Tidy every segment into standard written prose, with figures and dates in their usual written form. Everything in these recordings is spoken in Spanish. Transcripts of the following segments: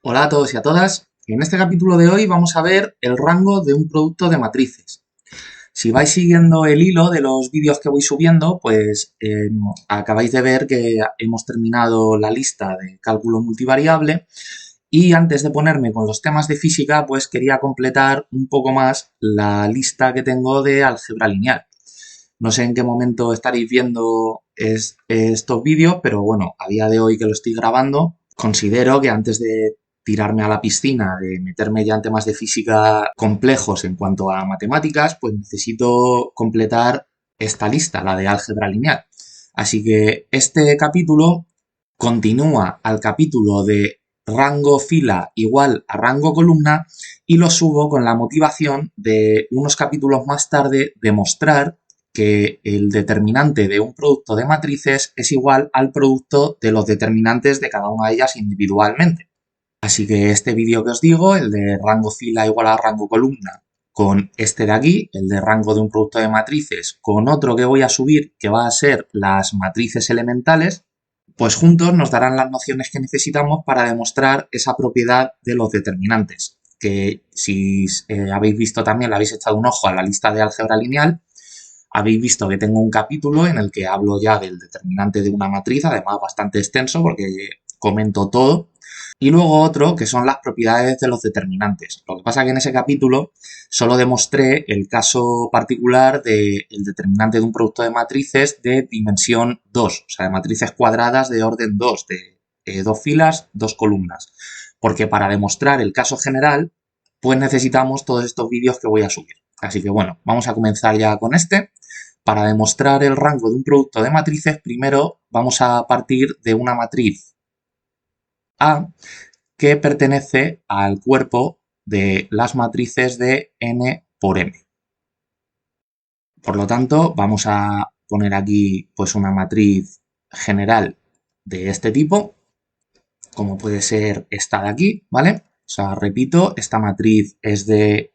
Hola a todos y a todas. En este capítulo de hoy vamos a ver el rango de un producto de matrices. Si vais siguiendo el hilo de los vídeos que voy subiendo, pues acabáis de ver que hemos terminado la lista de cálculo multivariable y antes de ponerme con los temas de física, pues quería completar un poco más la lista que tengo de álgebra lineal. No sé en qué momento estaréis viendo estos vídeos, pero bueno, a día de hoy que lo estoy grabando, considero que antes de tirarme a la piscina, de meterme ya en temas de física complejos en cuanto a matemáticas, pues necesito completar esta lista, la de álgebra lineal. Así que este capítulo continúa al capítulo de rango fila igual a rango columna y lo subo con la motivación de unos capítulos más tarde demostrar que el determinante de un producto de matrices es igual al producto de los determinantes de cada una de ellas individualmente. Así que este vídeo que os digo, el de rango fila igual a rango columna, con este de aquí, el de rango de un producto de matrices, con otro que voy a subir que va a ser las matrices elementales, pues juntos nos darán las nociones que necesitamos para demostrar esa propiedad de los determinantes. Que si habéis visto también, le habéis echado un ojo a la lista de álgebra lineal, habéis visto que tengo un capítulo en el que hablo ya del determinante de una matriz, además bastante extenso porque comento todo. Y luego otro que son las propiedades de los determinantes. Lo que pasa es que en ese capítulo solo demostré el caso particular del determinante de un producto de matrices de dimensión 2, o sea, de matrices cuadradas de orden 2, de dos filas, dos columnas. Porque para demostrar el caso general, pues necesitamos todos estos vídeos que voy a subir. Así que bueno, vamos a comenzar ya con este. Para demostrar el rango de un producto de matrices, primero vamos a partir de una matriz A que pertenece al cuerpo de las matrices de n por m. Por lo tanto, vamos a poner aquí pues una matriz general de este tipo, como puede ser esta de aquí, ¿vale? O sea, repito, esta matriz es de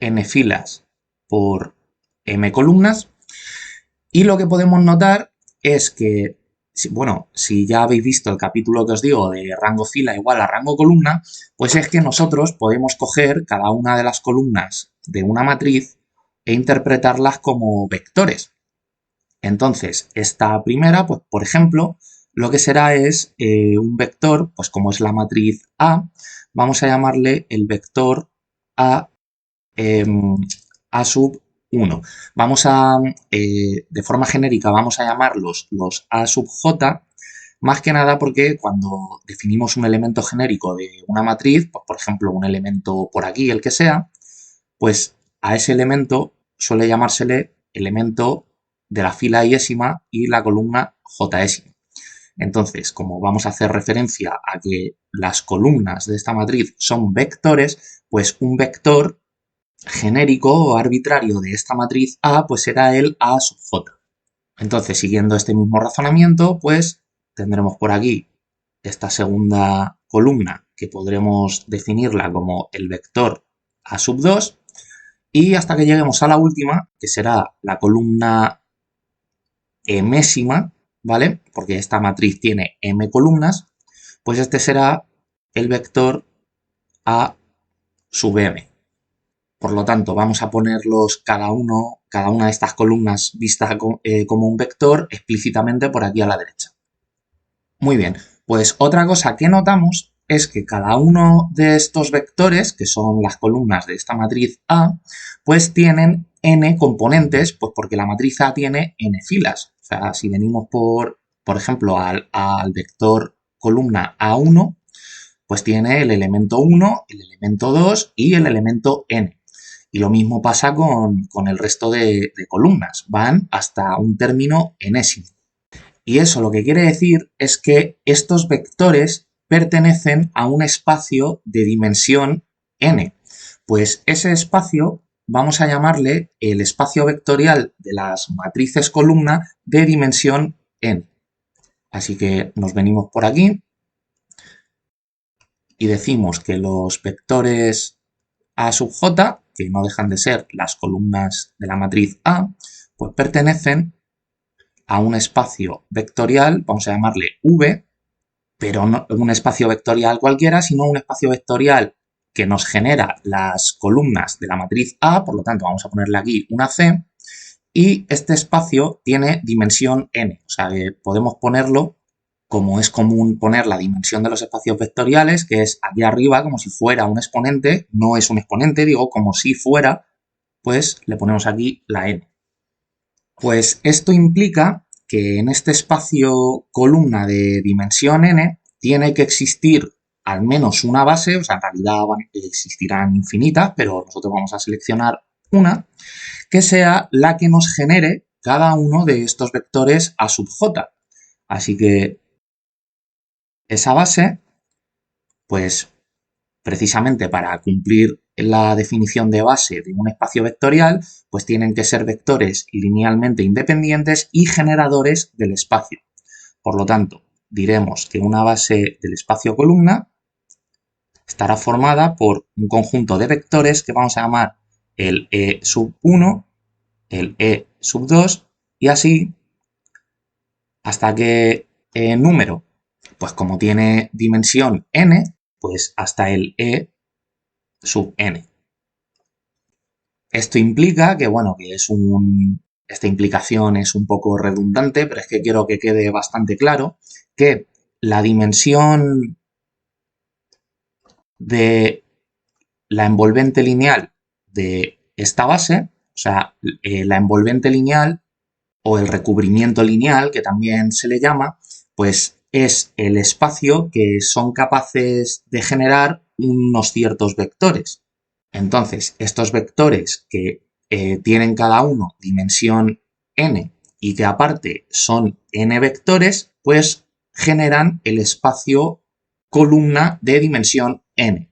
n filas por m columnas. Y lo que podemos notar es que, bueno, si ya habéis visto el capítulo que os digo de rango fila igual a rango columna, pues es que nosotros podemos coger cada una de las columnas de una matriz e interpretarlas como vectores. Entonces, esta primera, pues por ejemplo, lo que será es un vector, pues como es la matriz A, vamos a llamarle el vector A, A sub 1. Vamos a, de forma genérica, vamos a llamarlos los A sub j, más que nada porque cuando definimos un elemento genérico de una matriz, pues por ejemplo un elemento por aquí, el que sea, pues a ese elemento suele llamársele elemento de la fila iésima y la columna jésima. Entonces, como vamos a hacer referencia a que las columnas de esta matriz son vectores, pues un vector genérico o arbitrario de esta matriz A, pues será el A sub j. Entonces, siguiendo este mismo razonamiento, pues tendremos por aquí esta segunda columna que podremos definirla como el vector A sub 2 y hasta que lleguemos a la última, que será la columna mésima, ¿vale? Porque esta matriz tiene m columnas, pues este será el vector A sub m. Por lo tanto, vamos a ponerlos cada una de estas columnas vistas como un vector explícitamente por aquí a la derecha. Muy bien, pues otra cosa que notamos es que cada uno de estos vectores, que son las columnas de esta matriz A, pues tienen n componentes, pues porque la matriz A tiene n filas. O sea, si venimos por ejemplo, al vector columna A1, pues tiene el elemento 1, el elemento 2 y el elemento n. Y lo mismo pasa con el resto de columnas, van hasta un término enésimo. Y eso lo que quiere decir es que estos vectores pertenecen a un espacio de dimensión n. Pues ese espacio vamos a llamarle el espacio vectorial de las matrices columna de dimensión n. Así que nos venimos por aquí y decimos que los vectores A sub j, que no dejan de ser las columnas de la matriz A, pues pertenecen a un espacio vectorial, vamos a llamarle V, pero no un espacio vectorial cualquiera, sino un espacio vectorial que nos genera las columnas de la matriz A, por lo tanto vamos a ponerle aquí una C, y este espacio tiene dimensión n, o sea que podemos ponerlo como es común poner la dimensión de los espacios vectoriales, que es aquí arriba como si fuera un exponente, no es un exponente, digo como si fuera, pues le ponemos aquí la n. Pues esto implica que en este espacio columna de dimensión n tiene que existir al menos una base, o sea, en realidad existirán infinitas, pero nosotros vamos a seleccionar una, que sea la que nos genere cada uno de estos vectores a sub j. Así que esa base, pues precisamente para cumplir la definición de base de un espacio vectorial, pues tienen que ser vectores linealmente independientes y generadores del espacio. Por lo tanto, diremos que una base del espacio columna estará formada por un conjunto de vectores que vamos a llamar el E sub 1, el E sub 2 y así hasta que número, pues como tiene dimensión n, pues hasta el E sub n. Esto implica que, bueno, que esta implicación es un poco redundante, pero es que quiero que quede bastante claro que la dimensión de la envolvente lineal de esta base, o sea, la envolvente lineal o el recubrimiento lineal, que también se le llama, pues es el espacio que son capaces de generar unos ciertos vectores. Entonces, estos vectores que tienen cada uno dimensión n y que aparte son n vectores, pues generan el espacio columna de dimensión n.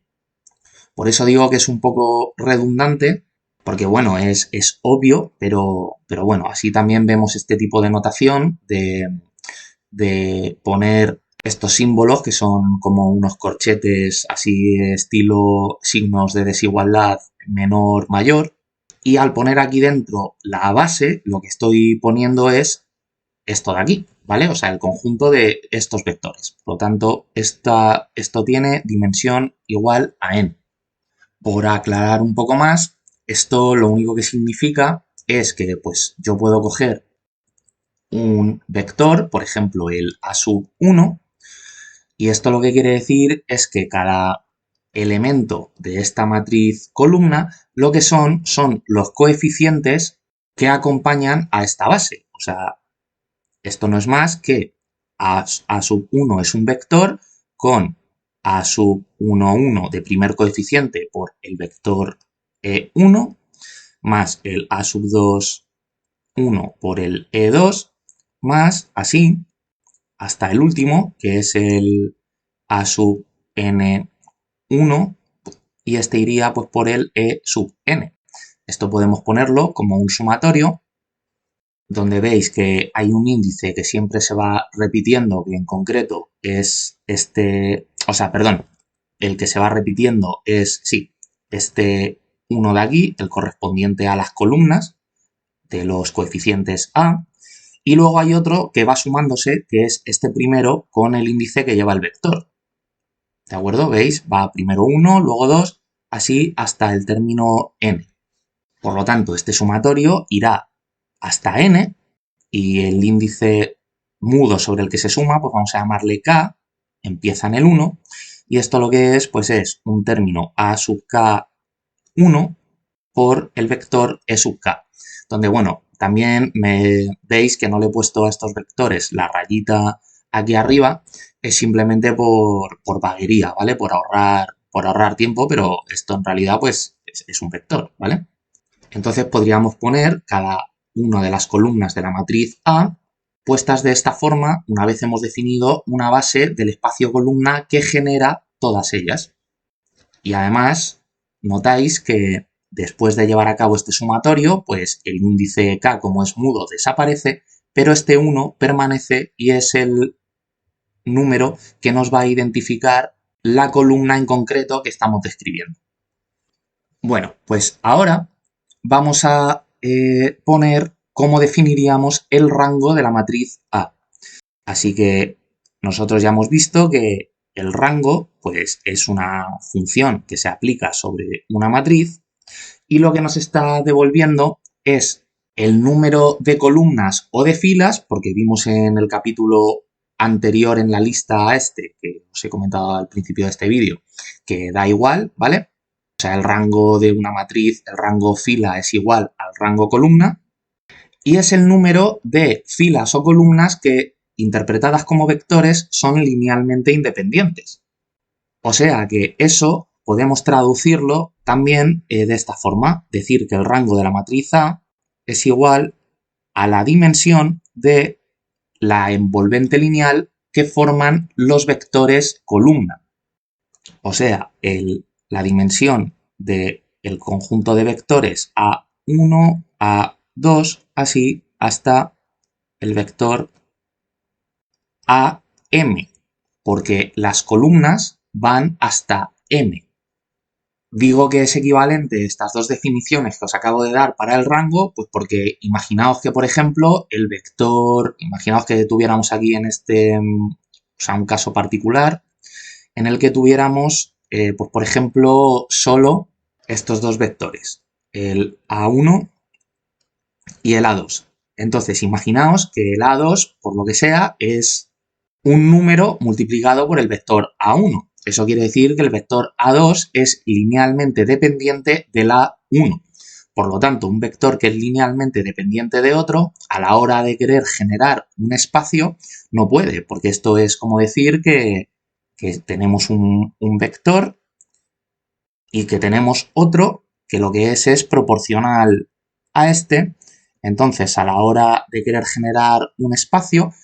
Por eso digo que es un poco redundante, porque bueno, es obvio, pero bueno, así también vemos este tipo de notación de poner estos símbolos que son como unos corchetes así estilo signos de desigualdad menor, mayor. Y al poner aquí dentro la base, lo que estoy poniendo es esto de aquí, ¿vale? O sea, el conjunto de estos vectores. Por lo tanto, esto tiene dimensión igual a n. Por aclarar un poco más, esto lo único que significa es que pues yo puedo coger un vector, por ejemplo el a sub 1, y esto lo que quiere decir es que cada elemento de esta matriz columna lo que son los coeficientes que acompañan a esta base. O sea, esto no es más que a sub 1 es un vector con a sub 1, 1 de primer coeficiente por el vector E1 más el a sub 2, 1 por el E2 más así hasta el último, que es el a sub n1 y este iría pues por el e sub n. Esto podemos ponerlo como un sumatorio donde veis que hay un índice que siempre se va repitiendo, que en concreto es este, o sea, perdón, el que se va repitiendo es, sí, este 1 de aquí, el correspondiente a las columnas de los coeficientes A, y luego hay otro que va sumándose, que es este primero con el índice que lleva el vector. ¿De acuerdo? ¿Veis? Va primero 1, luego 2, así hasta el término n. Por lo tanto, este sumatorio irá hasta n y el índice mudo sobre el que se suma, pues vamos a llamarle k, empieza en el 1, y esto lo que es, pues es un término a sub k1 por el vector e sub k, donde, bueno, también me veis que no le he puesto a estos vectores la rayita aquí arriba, es simplemente por vaguería, ¿vale? Por ahorrar tiempo, pero esto en realidad pues es un vector, ¿vale? Entonces podríamos poner cada una de las columnas de la matriz A puestas de esta forma una vez hemos definido una base del espacio columna que genera todas ellas. Y además notáis que después de llevar a cabo este sumatorio, pues el índice k como es mudo desaparece, pero este 1 permanece y es el número que nos va a identificar la columna en concreto que estamos describiendo. Bueno, pues ahora vamos a poner cómo definiríamos el rango de la matriz A. Así que nosotros ya hemos visto que el rango pues, es una función que se aplica sobre una matriz y lo que nos está devolviendo es el número de columnas o de filas, porque vimos en el capítulo anterior en la lista a este, que os he comentado al principio de este vídeo, que da igual, ¿vale? O sea, el rango de una matriz, el rango fila es igual al rango columna, y es el número de filas o columnas que, interpretadas como vectores, son linealmente independientes. O sea que eso podemos traducirlo también de esta forma, decir que el rango de la matriz A es igual a la dimensión de la envolvente lineal que forman los vectores columna. O sea, la dimensión del conjunto de vectores A1, A2, así hasta el vector AM, porque las columnas van hasta M. Digo que es equivalente estas dos definiciones que os acabo de dar para el rango, pues porque imaginaos que, por ejemplo, el vector, imaginaos que tuviéramos aquí en este, o sea, un caso particular, en el que tuviéramos, pues por ejemplo, solo estos dos vectores, el A1 y el A2. Entonces, imaginaos que el A2, por lo que sea, es un número multiplicado por el vector A1. Eso quiere decir que el vector A2 es linealmente dependiente del A1. Por lo tanto, un vector que es linealmente dependiente de otro, a la hora de querer generar un espacio, no puede, porque esto es como decir que tenemos un vector y que tenemos otro que lo que es proporcional a este. Entonces, a la hora de querer generar un espacio,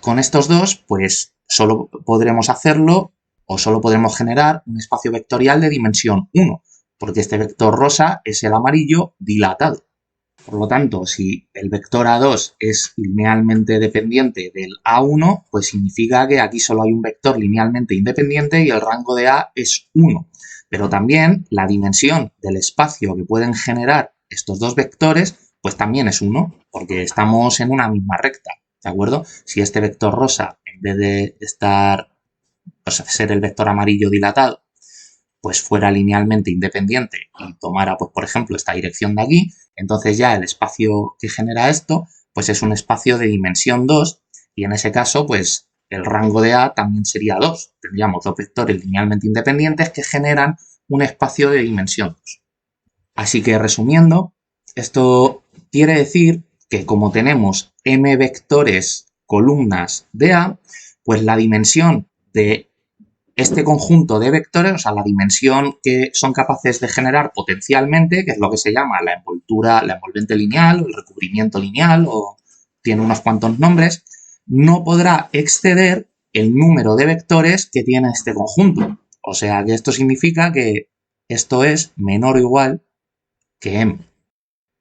con estos dos, pues solo podremos hacerlo o solo podremos generar un espacio vectorial de dimensión 1, porque este vector rosa es el amarillo dilatado. Por lo tanto, si el vector A2 es linealmente dependiente del A1, pues significa que aquí solo hay un vector linealmente independiente y el rango de A es 1. Pero también la dimensión del espacio que pueden generar estos dos vectores, pues también es 1, porque estamos en una misma recta, ¿de acuerdo? Si este vector rosa, en vez de ser el vector amarillo dilatado, pues fuera linealmente independiente y tomara, pues por ejemplo, esta dirección de aquí, entonces ya el espacio que genera esto, pues es un espacio de dimensión 2 y en ese caso, pues el rango de A también sería 2. Tendríamos dos vectores linealmente independientes que generan un espacio de dimensión 2. Así que resumiendo, esto quiere decir que como tenemos m vectores columnas de A, pues la dimensión de este conjunto de vectores, o sea, la dimensión que son capaces de generar potencialmente, que es lo que se llama la envoltura, la envolvente lineal, o el recubrimiento lineal, o tiene unos cuantos nombres, no podrá exceder el número de vectores que tiene este conjunto. O sea, que esto significa que esto es menor o igual que m.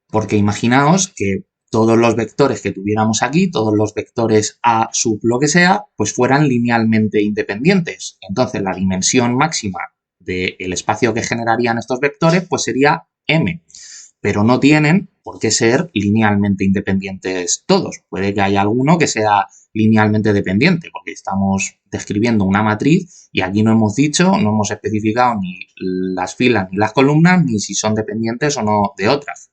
Porque imaginaos que todos los vectores que tuviéramos aquí, todos los vectores A sub lo que sea, pues fueran linealmente independientes. Entonces la dimensión máxima del espacio que generarían estos vectores pues sería m. Pero no tienen por qué ser linealmente independientes todos. Puede que haya alguno que sea linealmente dependiente, porque estamos describiendo una matriz y aquí no hemos dicho, no hemos especificado ni las filas ni las columnas, ni si son dependientes o no de otras.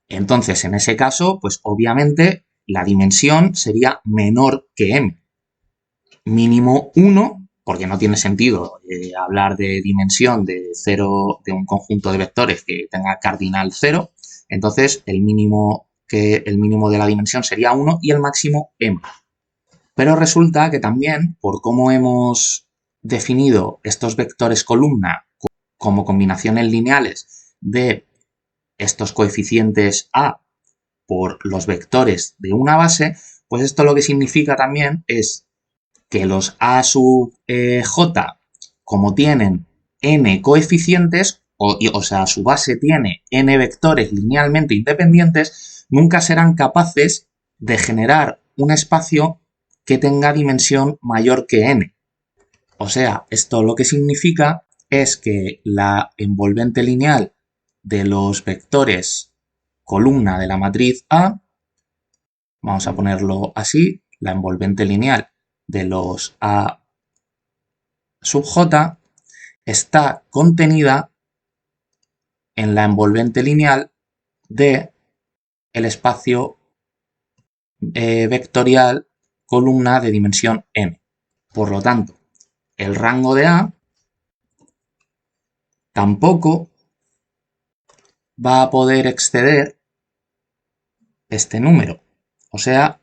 Entonces, en ese caso, pues obviamente la dimensión sería menor que m. Mínimo 1, porque no tiene sentido hablar de dimensión de 0 de un conjunto de vectores que tenga cardinal 0. Entonces, el mínimo de la dimensión sería 1 y el máximo m. Pero resulta que también, por cómo hemos definido estos vectores columna como combinaciones lineales de estos coeficientes A por los vectores de una base, pues esto lo que significa también es que los A sub J, como tienen n coeficientes, o sea, su base tiene n vectores linealmente independientes, nunca serán capaces de generar un espacio que tenga dimensión mayor que n. O sea, esto lo que significa es que la envolvente lineal de los vectores columna de la matriz A, vamos a ponerlo así, la envolvente lineal de los A sub j está contenida en la envolvente lineal de el espacio vectorial columna de dimensión m. Por lo tanto, el rango de A tampoco va a poder exceder este número, o sea,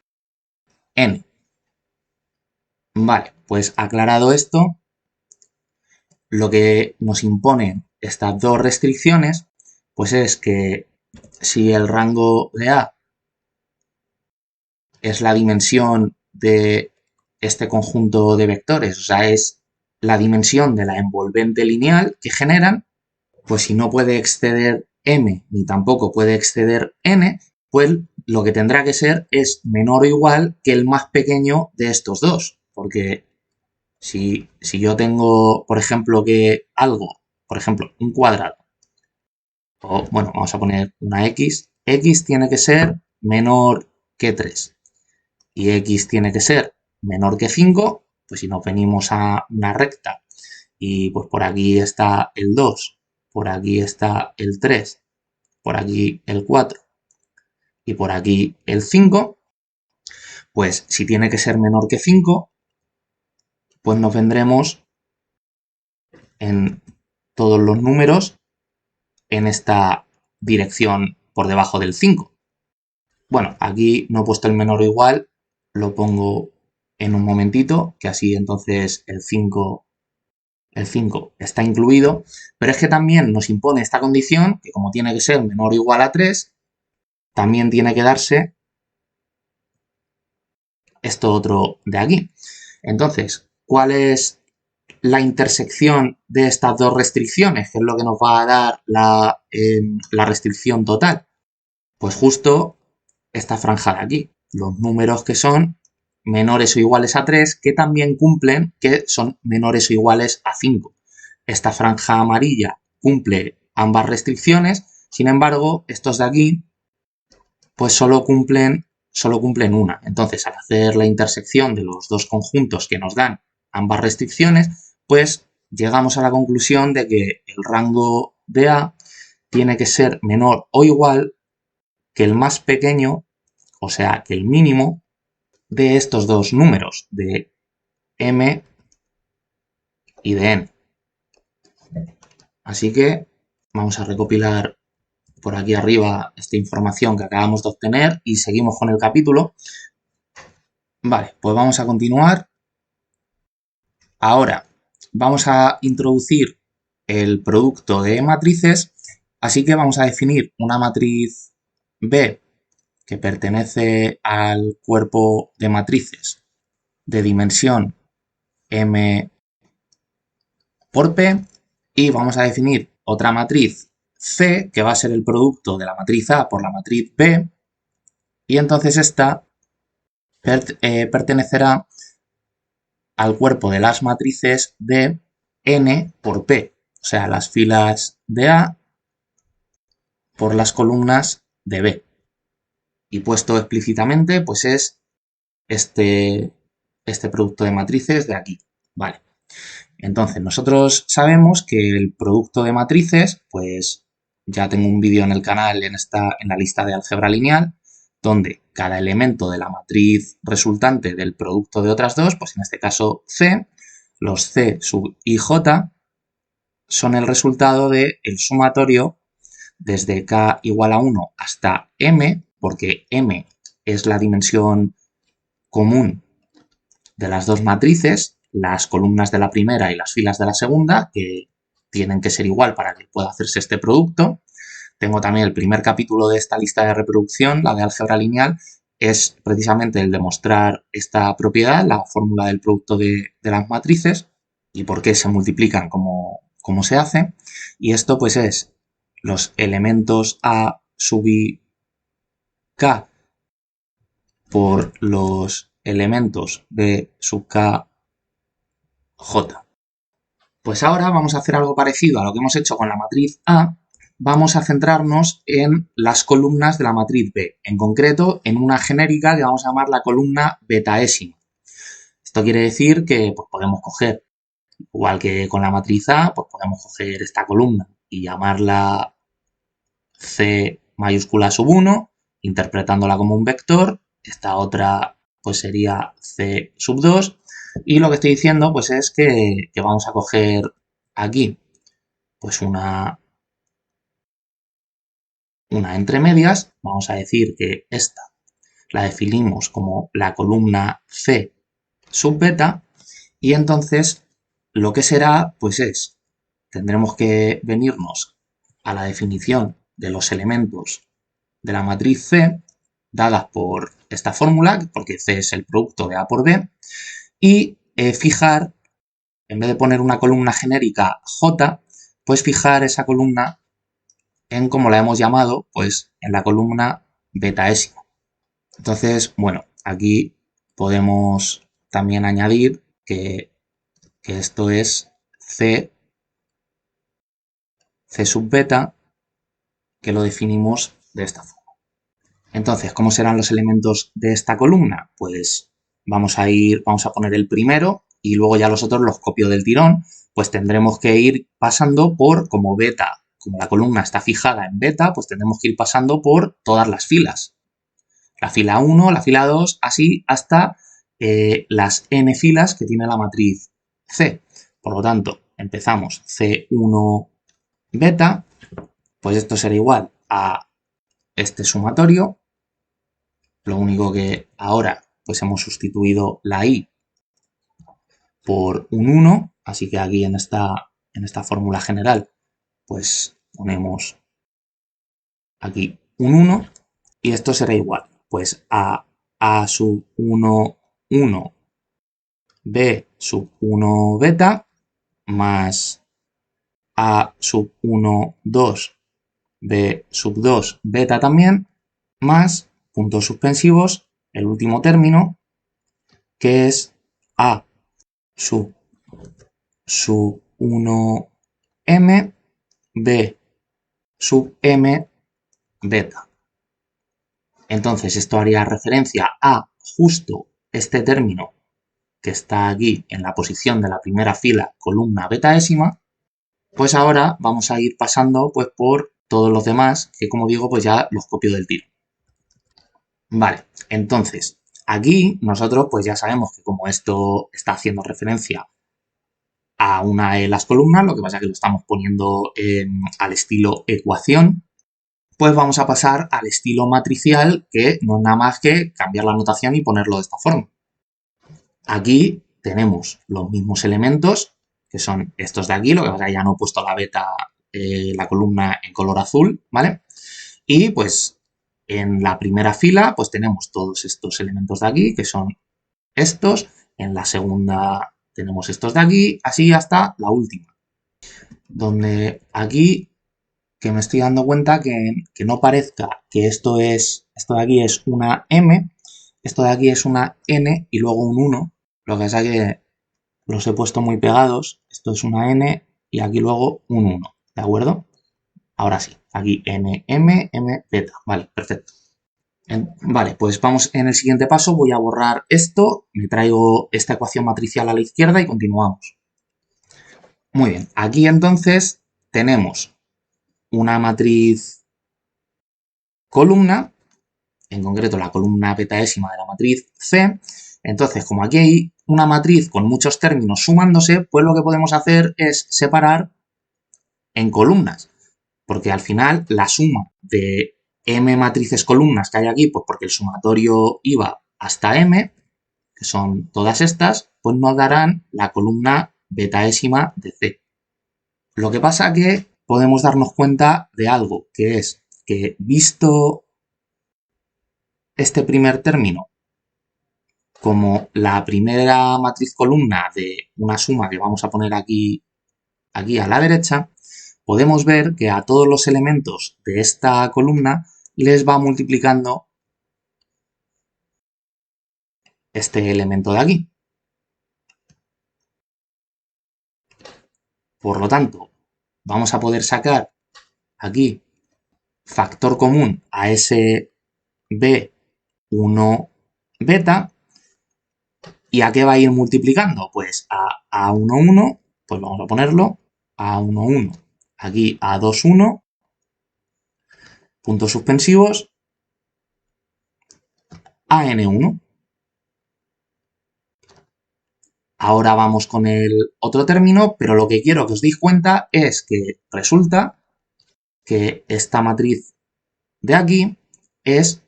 n. Vale, pues aclarado esto, lo que nos imponen estas dos restricciones, pues es que si el rango de A es la dimensión de este conjunto de vectores, o sea, es la dimensión de la envolvente lineal que generan, pues si no puede exceder m ni tampoco puede exceder n, pues lo que tendrá que ser es menor o igual que el más pequeño de estos dos, porque si yo tengo, por ejemplo, que algo, por ejemplo, un cuadrado, o bueno, vamos a poner una x tiene que ser menor que 3 y x tiene que ser menor que 5, pues si nos venimos a una recta y pues por aquí está el 2, por aquí está el 3, por aquí el 4 y por aquí el 5, pues si tiene que ser menor que 5, pues nos vendremos en todos los números en esta dirección por debajo del 5. Bueno, aquí no he puesto el menor o igual, lo pongo en un momentito, que así entonces el 5 está incluido, pero es que también nos impone esta condición, que como tiene que ser menor o igual a 3, también tiene que darse esto otro de aquí. Entonces, ¿cuál es la intersección de estas dos restricciones? ¿Qué es lo que nos va a dar la restricción total? Pues justo esta franja de aquí, los números que son menores o iguales a 3, que también cumplen que son menores o iguales a 5. Esta franja amarilla cumple ambas restricciones, sin embargo, estos de aquí pues solo cumplen una. Entonces, al hacer la intersección de los dos conjuntos que nos dan ambas restricciones, pues llegamos a la conclusión de que el rango de A tiene que ser menor o igual que el más pequeño, o sea, que el mínimo de estos dos números, de m y de n. Así que vamos a recopilar por aquí arriba esta información que acabamos de obtener y seguimos con el capítulo. Vale, pues vamos a continuar. Ahora vamos a introducir el producto de matrices, así que vamos a definir una matriz B que pertenece al cuerpo de matrices de dimensión m por P y vamos a definir otra matriz C que va a ser el producto de la matriz A por la matriz B y entonces esta pertenecerá al cuerpo de las matrices de N por P, o sea, las filas de A por las columnas de B. Y puesto explícitamente, pues es este producto de matrices de aquí, ¿vale? Entonces, nosotros sabemos que el producto de matrices, pues ya tengo un vídeo en el canal en la lista de álgebra lineal, donde cada elemento de la matriz resultante del producto de otras dos, pues en este caso C, los C sub i j son el resultado del sumatorio desde k igual a 1 hasta m, porque m es la dimensión común de las dos matrices, las columnas de la primera y las filas de la segunda, que tienen que ser igual para que pueda hacerse este producto. Tengo también el primer capítulo de esta lista de reproducción, la de álgebra lineal, es precisamente el demostrar esta propiedad, la fórmula del producto de las matrices y por qué se multiplican como se hace. Y esto pues es los elementos A sub i k por los elementos B sub k j. Pues ahora vamos a hacer algo parecido a lo que hemos hecho con la matriz A. Vamos a centrarnos en las columnas de la matriz B, en concreto en una genérica que vamos a llamar la columna betaésima. Esto quiere decir que pues, podemos coger, igual que con la matriz A, pues podemos coger esta columna y llamarla C mayúscula sub 1, interpretándola como un vector. Esta otra pues sería C sub 2. Y lo que estoy diciendo pues es que vamos a coger aquí pues una entre medias. Vamos a decir que esta la definimos como la columna C sub beta. Y entonces lo que será pues es, tendremos que venirnos a la definición de los elementos de la matriz C, dadas por esta fórmula, porque C es el producto de A por B, y fijar, en vez de poner una columna genérica J, pues fijar esa columna en, como la hemos llamado, pues en la columna betaésima. Entonces, bueno, aquí podemos también añadir que esto es C sub beta, que lo definimos de esta forma. Entonces, ¿cómo serán los elementos de esta columna? Pues vamos a poner el primero y luego ya los otros los copio del tirón. Pues tendremos que ir pasando por, como beta, como la columna está fijada en beta, pues tendremos que ir pasando por todas las filas. La fila 1, la fila 2, así hasta las n filas que tiene la matriz C. Por lo tanto, empezamos C1 beta, pues esto será igual a este sumatorio. Lo único que ahora pues hemos sustituido la i por un 1, así que aquí en esta fórmula general pues ponemos aquí un 1 y esto será igual pues a sub 1, 1, b sub 1 beta más a sub 1, 2, b sub 2 beta también, más puntos suspensivos, el último término, que es a sub 1m, b sub m beta. Entonces esto haría referencia a justo este término que está aquí en la posición de la primera fila, columna betaésima. Pues ahora vamos a ir pasando pues por todos los demás, que como digo, pues ya los copio del tiro. Vale, entonces, aquí nosotros pues ya sabemos que como esto está haciendo referencia a una de las columnas, lo que pasa es que lo estamos poniendo al estilo ecuación, pues vamos a pasar al estilo matricial, que no es nada más que cambiar la notación y ponerlo de esta forma. Aquí tenemos los mismos elementos, que son estos de aquí, lo que pasa es que ya no he puesto la beta, la columna en color azul, ¿vale? Y pues en la primera fila pues tenemos todos estos elementos de aquí, que son estos. En la segunda tenemos estos de aquí, así hasta la última. Donde aquí que me estoy dando cuenta que no parezca que esto de aquí es una M, esto de aquí es una N y luego un 1. Lo que pasa es que los he puesto muy pegados. Esto es una N y aquí luego un 1, ¿de acuerdo? Ahora sí, aquí N, M, M, beta. Vale, perfecto. Vale, pues vamos en el siguiente paso. Voy a borrar esto, me traigo esta ecuación matricial a la izquierda y continuamos. Muy bien, aquí entonces tenemos una matriz columna, en concreto la columna betaésima de la matriz C. Entonces, como aquí hay una matriz con muchos términos sumándose, pues lo que podemos hacer es separar en columnas, porque al final la suma de m matrices columnas que hay aquí, pues porque el sumatorio iba hasta m, que son todas estas, pues nos darán la columna betaésima de C. Lo que pasa que podemos darnos cuenta de algo, que es que visto este primer término como la primera matriz columna de una suma que vamos a poner aquí a la derecha, podemos ver que a todos los elementos de esta columna les va multiplicando este elemento de aquí. Por lo tanto, vamos a poder sacar aquí factor común a ese B1 beta ¿Y a qué va a ir multiplicando? Pues a A1, 1, pues vamos a ponerlo A1, 1. Aquí A2, 1, puntos suspensivos, AN1. Ahora vamos con el otro término, pero lo que quiero que os deis cuenta es que resulta que esta matriz de aquí es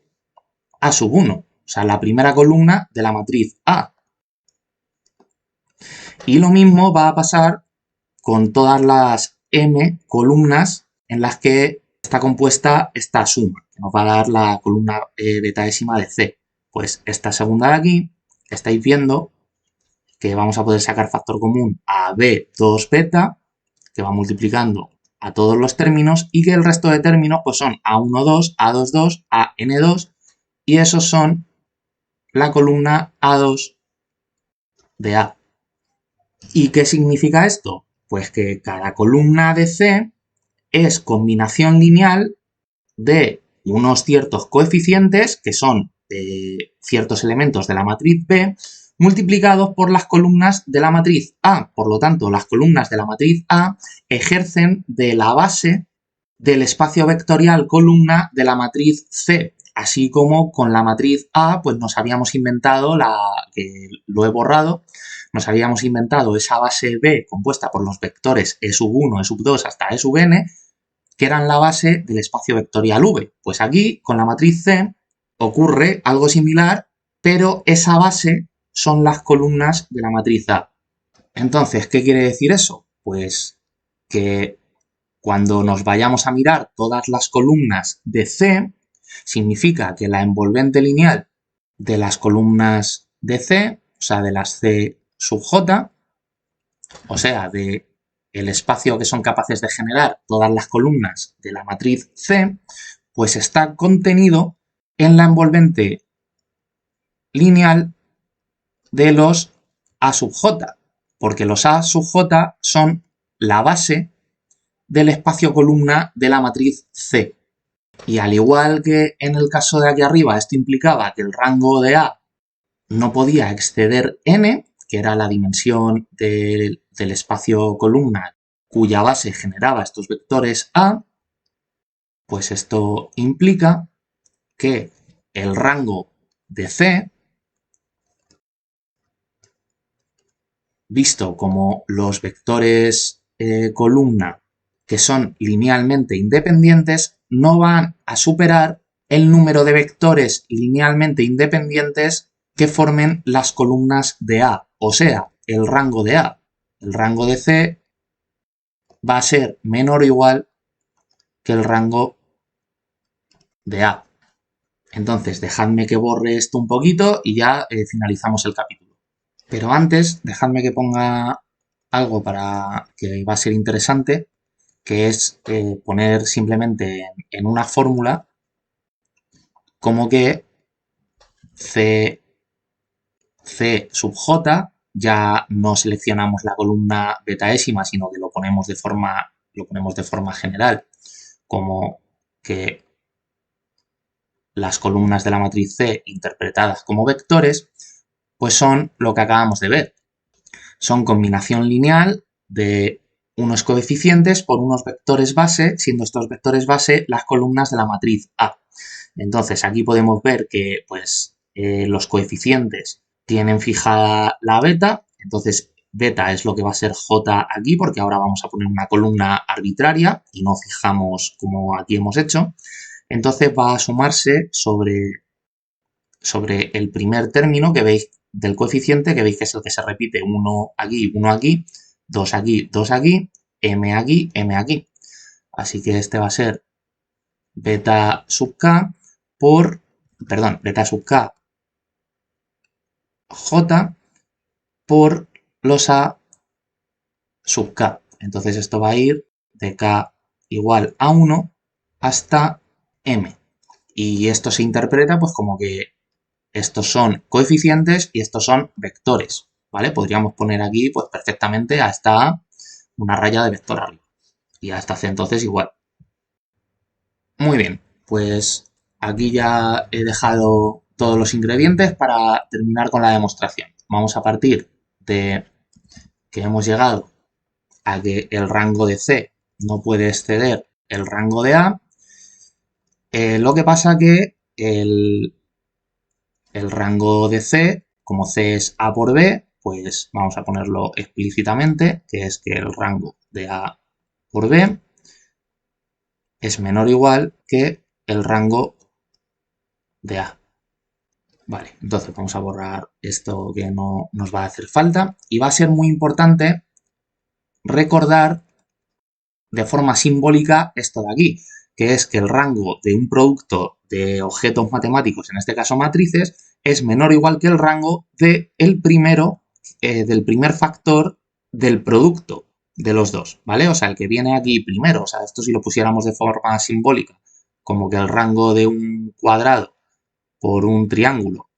A sub 1, o sea, la primera columna de la matriz A. Y lo mismo va a pasar con todas las m columnas en las que está compuesta esta suma, que nos va a dar la columna betaésima de C. Pues esta segunda de aquí, estáis viendo que vamos a poder sacar factor común a B2 beta, que va multiplicando a todos los términos, y que el resto de términos pues son A12, A22, AN2, y esos son la columna A2 de A. ¿Y qué significa esto? Pues que cada columna de C es combinación lineal de unos ciertos coeficientes, que son ciertos elementos de la matriz B, multiplicados por las columnas de la matriz A. Por lo tanto, las columnas de la matriz A ejercen de la base del espacio vectorial columna de la matriz C. Así como con la matriz A, pues nos habíamos inventado, que lo he borrado, nos habíamos inventado esa base B compuesta por los vectores E sub 1, E sub 2 hasta E sub n, que eran la base del espacio vectorial V. Pues aquí, con la matriz C, ocurre algo similar, pero esa base son las columnas de la matriz A. Entonces, ¿qué quiere decir eso? Pues que cuando nos vayamos a mirar todas las columnas de C, significa que la envolvente lineal de las columnas de C, o sea, de las C sub J, o sea, de el espacio que son capaces de generar todas las columnas de la matriz C, pues está contenido en la envolvente lineal de los A sub J, porque los A sub J son la base del espacio columna de la matriz C. Y al igual que en el caso de aquí arriba, esto implicaba que el rango de A no podía exceder n, que era la dimensión del espacio columna cuya base generaba estos vectores A, pues esto implica que el rango de C, visto como los vectores columna que son linealmente independientes, no van a superar el número de vectores linealmente independientes que formen las columnas de A, o sea, el rango de A. El rango de C va a ser menor o igual que el rango de A. Entonces, dejadme que borre esto un poquito y ya finalizamos el capítulo. Pero antes, dejadme que ponga algo para que va a ser interesante, que es poner simplemente en una fórmula como que C sub J, ya no seleccionamos la columna betaésima, sino que lo ponemos de forma general, como que las columnas de la matriz C interpretadas como vectores, pues son lo que acabamos de ver. Son combinación lineal de unos coeficientes por unos vectores base, siendo estos vectores base las columnas de la matriz A. Entonces, aquí podemos ver que pues, los coeficientes tienen fijada la beta, entonces beta es lo que va a ser J aquí, porque ahora vamos a poner una columna arbitraria y no fijamos como aquí hemos hecho. Entonces va a sumarse sobre el primer término que veis del coeficiente, que veis que es el que se repite, 1 aquí, 2 aquí, 2 aquí, m aquí, m aquí. Así que este va a ser beta sub k beta sub k j por los a sub k. Entonces esto va a ir de k igual a 1 hasta m. Y esto se interpreta pues como que estos son coeficientes y estos son vectores, ¿vale? Podríamos poner aquí pues perfectamente a esta A una raya de vector arriba y a esta C entonces igual. Muy bien, pues aquí ya he dejado todos los ingredientes para terminar con la demostración. vamos a partir de que hemos llegado a que el rango de C no puede exceder el rango de A. Lo que pasa que el rango de C, como C es A por B, pues vamos a ponerlo explícitamente, que es que el rango de A por B es menor o igual que el rango de A. Vale, entonces vamos a borrar esto que no nos va a hacer falta y va a ser muy importante recordar de forma simbólica esto de aquí, que es que el rango de un producto de objetos matemáticos, en este caso matrices, es menor o igual que el rango del primer factor del producto de los dos, ¿vale? O sea, el que viene aquí primero, o sea, esto si lo pusiéramos de forma simbólica, como que el rango de un cuadrado por un triángulo,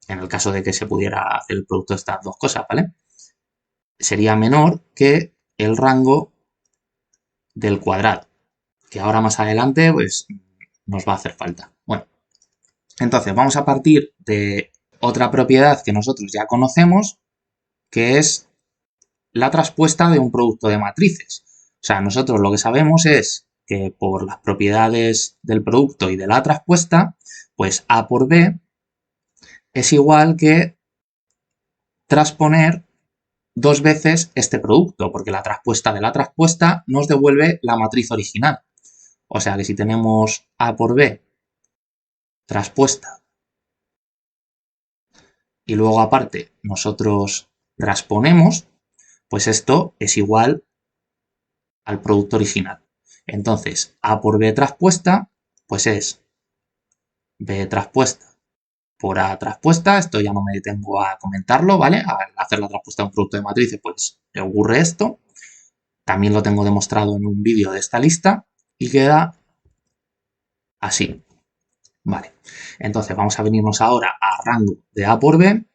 en el caso de que se pudiera hacer el producto de estas dos cosas, ¿vale? Sería menor que el rango del cuadrado, que ahora más adelante pues nos va a hacer falta. Bueno, entonces vamos a partir de otra propiedad que nosotros ya conocemos, que es la traspuesta de un producto de matrices. O sea, nosotros lo que sabemos es que por las propiedades del producto y de la traspuesta, pues A por B es igual que transponer dos veces este producto, porque la traspuesta de la traspuesta nos devuelve la matriz original. O sea que si tenemos A por B traspuesta y luego aparte nosotros transponemos, pues esto es igual al producto original. Entonces, A por B traspuesta, pues es B traspuesta por A traspuesta. Esto ya no me detengo a comentarlo, ¿vale? Al hacer la traspuesta de un producto de matrices, pues ocurre esto. También lo tengo demostrado en un vídeo de esta lista y queda así. Vale, entonces vamos a venirnos ahora a rango de A por B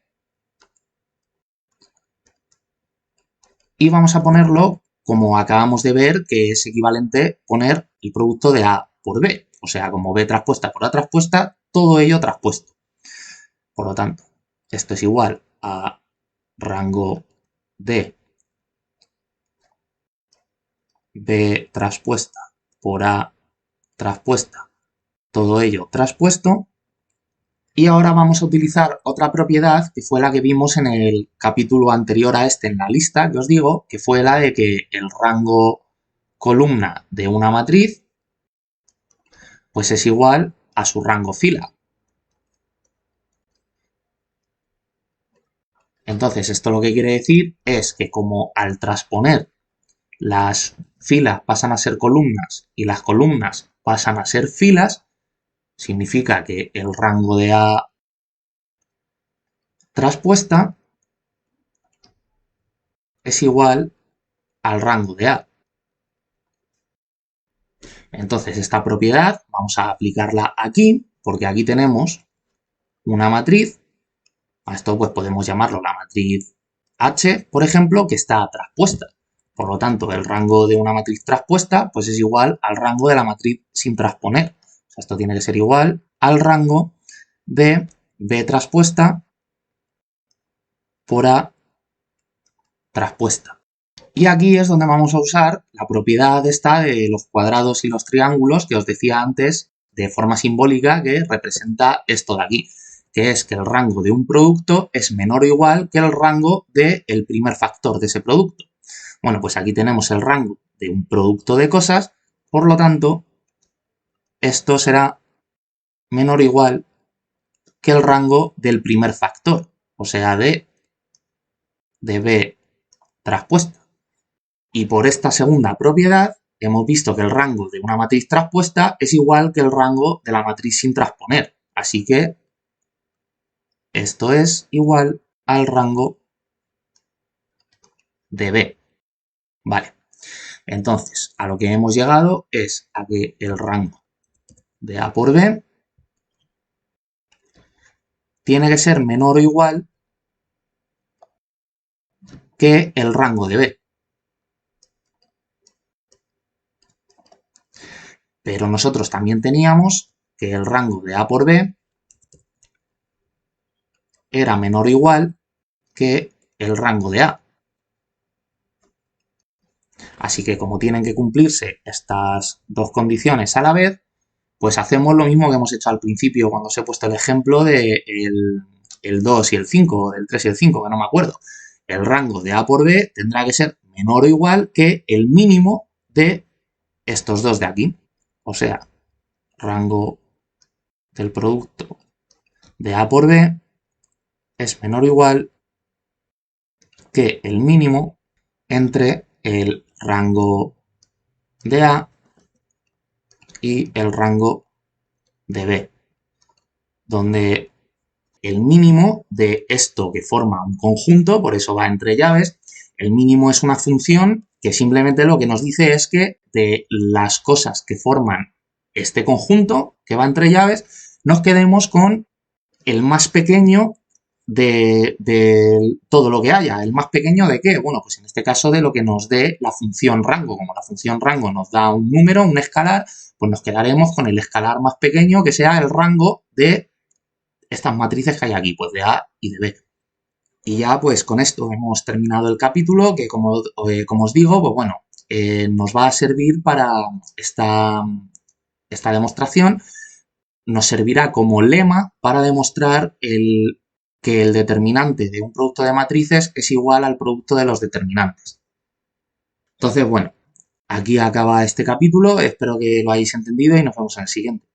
y vamos a ponerlo como acabamos de ver que es equivalente poner el producto de A por B. O sea, como B traspuesta por A traspuesta, todo ello traspuesto. Por lo tanto, esto es igual a rango de B traspuesta por A traspuesta, todo ello traspuesto. Y ahora vamos a utilizar otra propiedad que fue la que vimos en el capítulo anterior a este en la lista, que os digo, que fue la de que el rango columna de una matriz pues es igual a su rango fila. Entonces, esto lo que quiere decir es que como al transponer las filas pasan a ser columnas y las columnas pasan a ser filas, significa que el rango de A traspuesta es igual al rango de A. Entonces, esta propiedad vamos a aplicarla aquí, porque aquí tenemos una matriz. A esto pues podemos llamarlo la matriz H, por ejemplo, que está traspuesta. Por lo tanto, el rango de una matriz traspuesta pues es igual al rango de la matriz sin transponer. O sea, esto tiene que ser igual al rango de B traspuesta por A traspuesta. Y aquí es donde vamos a usar la propiedad esta de los cuadrados y los triángulos que os decía antes de forma simbólica que representa esto de aquí, que es que el rango de un producto es menor o igual que el rango del primer factor de ese producto. Bueno, pues aquí tenemos el rango de un producto de cosas, por lo tanto, esto será menor o igual que el rango del primer factor, o sea, de B traspuesta. Y por esta segunda propiedad hemos visto que el rango de una matriz traspuesta es igual que el rango de la matriz sin transponer. Así que esto es igual al rango de B. Vale. Entonces, a lo que hemos llegado es a que el rango de A por B tiene que ser menor o igual que el rango de B. Pero nosotros también teníamos que el rango de A por B era menor o igual que el rango de A. Así que como tienen que cumplirse estas dos condiciones a la vez, pues hacemos lo mismo que hemos hecho al principio cuando os he puesto el ejemplo de el 2 y el 5, o del 3 y el 5, que no me acuerdo. El rango de A por B tendrá que ser menor o igual que el mínimo de estos dos de aquí. O sea, rango del producto de A por B es menor o igual que el mínimo entre el rango de A y el rango de B, donde el mínimo de esto que forma un conjunto, por eso va entre llaves, el mínimo es una función que simplemente lo que nos dice es que de las cosas que forman este conjunto, que va entre llaves, nos quedemos con el más pequeño de todo lo que haya. ¿El más pequeño de qué? Bueno, pues en este caso de lo que nos dé la función rango. Como la función rango nos da un número, un escalar, pues nos quedaremos con el escalar más pequeño que sea el rango de estas matrices que hay aquí, pues de A y de B. Y ya pues con esto hemos terminado el capítulo que como os digo, pues bueno, nos va a servir para esta demostración, nos servirá como lema para demostrar que el determinante de un producto de matrices es igual al producto de los determinantes. Entonces, bueno, aquí acaba este capítulo, espero que lo hayáis entendido y nos vemos en el siguiente.